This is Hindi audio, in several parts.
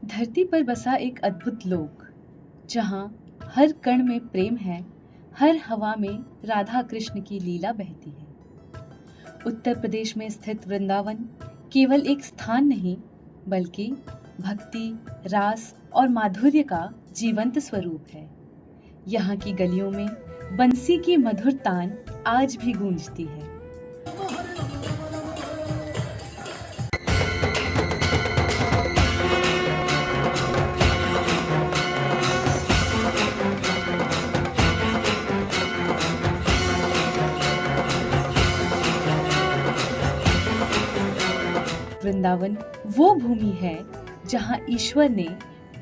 धरती पर बसा एक अद्भुत लोक, जहाँ हर कण में प्रेम है, हर हवा में राधा कृष्ण की लीला बहती है। उत्तर प्रदेश में स्थित वृंदावन केवल एक स्थान नहीं, बल्कि भक्ति, रास और माधुर्य का जीवंत स्वरूप है। यहाँ की गलियों में बंसी की मधुर तान आज भी गूंजती है। वृंदावन वो भूमि है जहाँ ईश्वर ने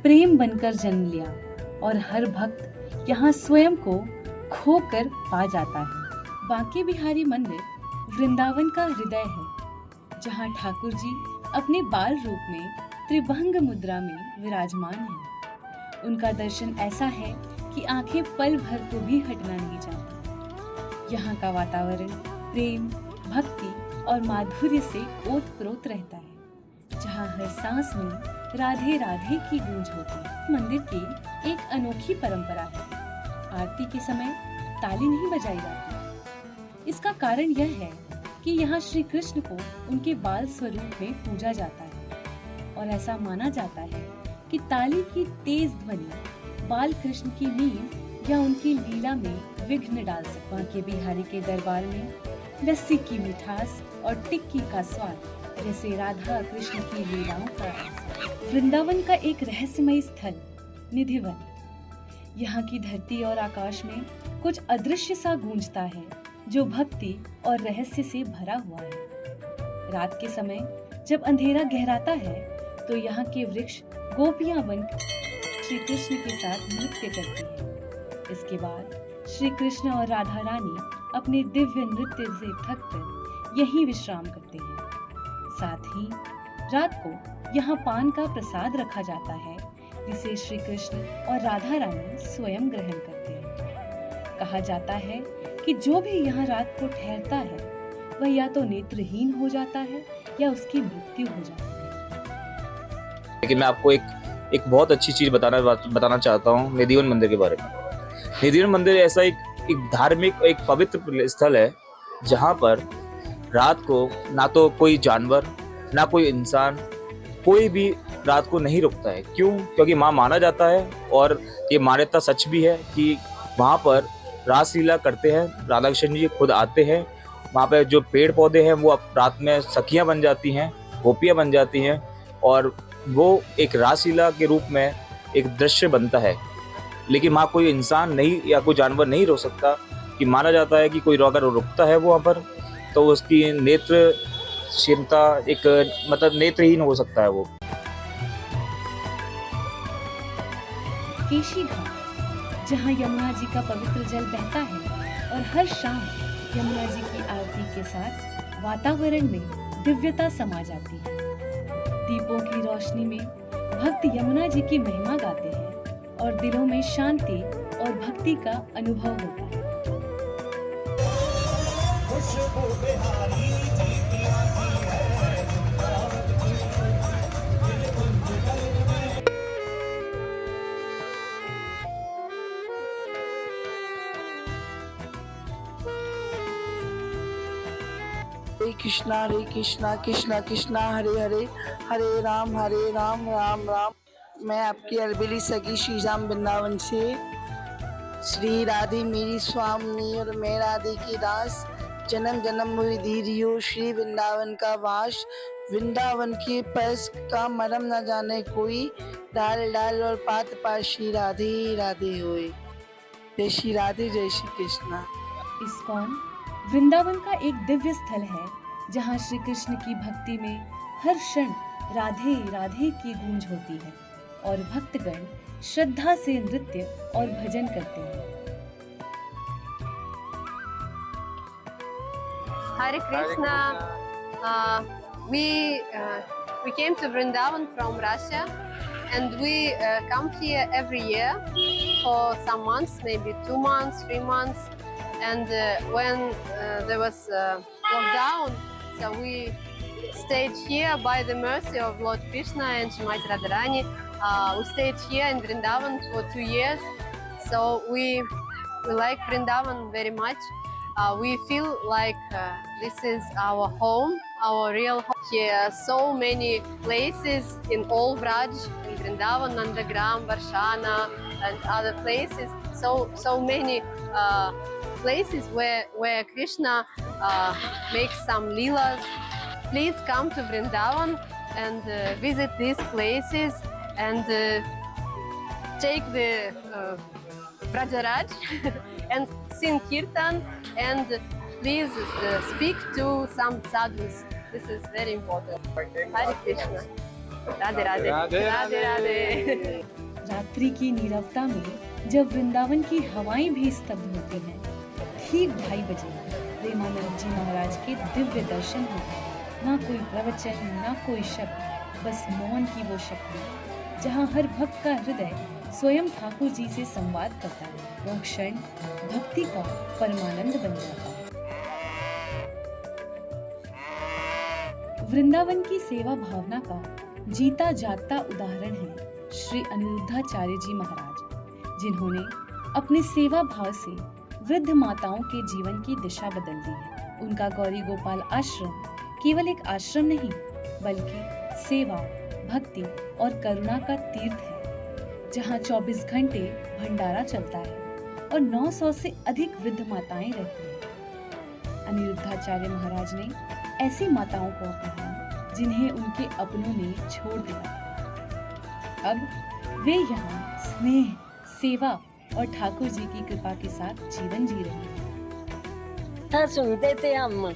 प्रेम बनकर जन्म लिया और हर भक्त यहाँ स्वयं को खोकर पा जाता है। बांके बिहारी मंदिर वृंदावन का हृदय है, जहाँ ठाकुर जी अपने बाल रूप में त्रिभंग मुद्रा में विराजमान हैं। उनका दर्शन ऐसा है कि आंखें पल भर को भी हटना नहीं चाहती। यहाँ का वातावरण प्रेम, भक्ति और माधुर्य से ओत-प्रोत रहता है, जहाँ हर सांस में राधे राधे की गूंज होती है। मंदिर की एक अनोखी परंपरा है। आरती के समय ताली नहीं बजाई जाती। इसका कारण यह है कि यहाँ श्री कृष्ण को उनके बाल स्वरूप में पूजा जाता है और ऐसा माना जाता है कि ताली की तेज ध्वनि बाल कृष्ण की नींद या उनकी लीला में विघ्न डाल सकती है। बांके बिहारी के दरबार में लस्सी की मिठास और टिक्की का स्वाद जैसे राधा कृष्ण की लीलाओं का। वृंदावन का एक रहस्यमय स्थल निधिवन। यहाँ की धरती और आकाश में कुछ अदृश्य सा गूंजता है, जो भक्ति और रहस्य से भरा हुआ है। रात के समय जब अंधेरा गहराता है, तो यहाँ के वृक्ष गोपियां बन श्री कृष्ण के साथ नृत्य करती हैं। इसके बाद श्री कृष्ण और राधा रानी अपने दिव्य नृत्य से थककर यहीं विश्राम करते हैं। साथ ही रात को यहाँ पान का प्रसाद रखा जाता है, जिसे श्री कृष्ण और राधा रानी स्वयं ग्रहण करते हैं। कहा जाता है कि जो भी यहाँ रात को ठहरता है, वह या तो नेत्रहीन हो जाता है या उसकी मृत्यु हो जाती है। लेकिन मैं आपको एक बहुत अच्छी चीज बताना चाहता हूँ निधिवन मंदिर के बारे में। निधिवन मंदिर ऐसा एक धार्मिक, एक पवित्र स्थल है, जहाँ पर रात को ना तो कोई जानवर, ना कोई इंसान, कोई भी रात को नहीं रुकता है। क्यों? क्योंकि वहाँ माना जाता है, और ये मान्यता सच भी है कि वहाँ पर रासलीला करते हैं, राधा कृष्ण जी खुद आते हैं। वहाँ पे जो पेड़ पौधे हैं वो अब रात में सखियाँ बन जाती हैं, गोपियाँ बन जाती हैं, और वो एक रासलीला के रूप में एक दृश्य बनता है। लेकिन वहाँ कोई इंसान नहीं या कोई जानवर नहीं रुक सकता, कि माना जाता है कि कोई अगर रुकता है वहाँ पर तो उसकी नेत्र क्षमता मतलब नेत्रहीन हो सकता है वो। केशी घाट, जहाँ यमुना जी का पवित्र जल बहता है और हर शाम यमुना जी की आरती के साथ वातावरण में दिव्यता समा जाती है। दीपों की रोशनी में भक्त यमुना जी की महिमा गाते हैं और दिलों में शांति और भक्ति का अनुभव होता है। हरे कृष्णा कृष्णा कृष्णा हरे हरे, हरे राम राम राम। मैं आपकी अलबेली सगी श्री राम वृंदावन से। श्री राधे मेरी स्वामी और मैं राधे की दास, जन्म जन्म हुई धीरियो श्री वृंदावन का वास। वृंदावन के पर्स का मरम न जाने कोई, डाल डाल और पात पात श्री राधे राधे होए। जय श्री राधे, जय श्री कृष्णा। इस्कॉन वृंदावन का एक दिव्य स्थल है, जहाँ श्री कृष्ण की भक्ति में हर क्षण राधे राधे की गूंज होती है और भक्तगण श्रद्धा से नृत्य और भजन करते हैं। Hare Krishna. We came to Vrindavan from Russia, and we come here every year for some months, maybe 2 months, 3 months. And when there was lockdown, so we stayed here by the mercy of Lord Krishna and Shrimati Radharani. We stayed here in Vrindavan for 2 years, so we like Vrindavan very much. We feel like this is our home, our real home. Here are so many places in all Vraj, in Vrindavan, Nandagram, Varshana, and other places. So many places where Krishna makes some leelas. Please come to Vrindavan and visit these places and take the Vrajaraj and sing kirtan and please speak to some sadhus. This is very important. Hare Krishna. Radhe Radhe. Radhe Radhe. रात्रि की नीरवता में जब वृंदावन की हवाएं भी स्तब्ध होती हैं, ठीक 2:30 बजे प्रेमानंद जी महाराज के दिव्य दर्शन होते हैं। ना कोई प्रवचन, ना कोई शब्द, बस मौन की वो शक्ति जहाँ हर भक्त का हृदय स्वयं ठाकुर जी से संवाद करता है। वो क्षण भक्ति का परमानंद बन जाता है। वृंदावन की सेवा भावना का जीता जागता उदाहरण है श्री अनिरुद्धाचार्य जी महाराज, जिन्होंने अपने सेवा भाव से वृद्ध माताओं के जीवन की दिशा बदल दी है। उनका गौरी गोपाल आश्रम केवल एक आश्रम नहीं, बल्कि सेवा, भक्ति और करुणा का तीर्थ है, जहाँ 24 घंटे भंडारा चलता है और 900 से अधिक वृद्ध माताएं रहती हैं। अनिरुद्धाचार्य महाराज ने ऐसी माताओं को अपनाया जिन्हें उनके अपनों ने छोड़ दिया। अब वे यहाँ स्नेह, सेवा और ठाकुर जी की कृपा के साथ जीवन जी रहे हैं। था सुनते थे हम,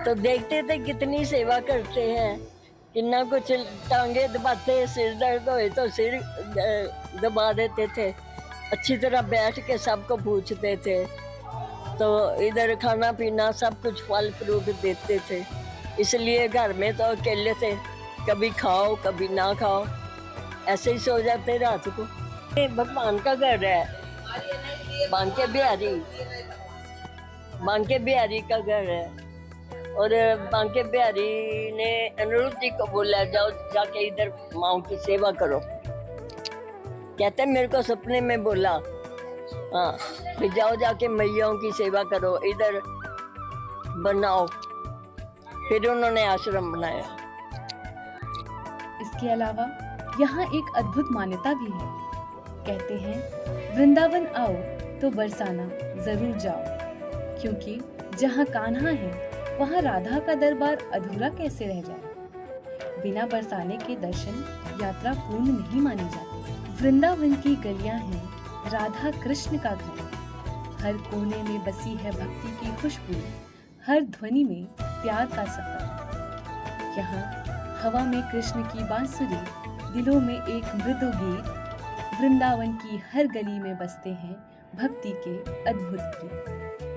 तो देखते थे कितनी सेवा करते हैं, कितना कुछ टांगे दबाते, सिर दर्द होए तो सिर दबा देते थे, अच्छी तरह बैठ के सबको पूछते थे, तो इधर खाना पीना सब कुछ फल फ्रूट देते थे। इसलिए घर में तो अकेले थे, कभी खाओ कभी ना खाओ, ऐसे ही सो जाते रात को। ये भगवान का घर है, बांके बिहारी का घर है, और बांके बिहारी ने अनिरुद्ध जी को बोला जाओ जाके इधर माँ की सेवा करो। कहते मेरे को सपने में बोला, हाँ भी जाओ जाके मैयाओं की सेवा करो, इधर बनाओ। फिर उन्होंने आश्रम बनाया। इसके अलावा यहाँ एक अद्भुत मान्यता भी है। कहते हैं वृंदावन आओ तो बरसाना जरूर जाओ, क्योंकि जहाँ कान्हा है वहाँ राधा का दरबार अधूरा कैसे रह जाए। बिना बरसाने के दर्शन यात्रा पूर्ण नहीं मानी जाती। वृंदावन की गलियां हैं राधा कृष्ण का घर, हर कोने में बसी है भक्ति की खुशबू, हर ध्वनि में प्यार का सफर। यहाँ हवा में कृष्ण की बांसुरी, दिलों में एक मृदु गीत, वृंदावन की हर गली में बसते हैं भक्ति के अद्भुत गीत।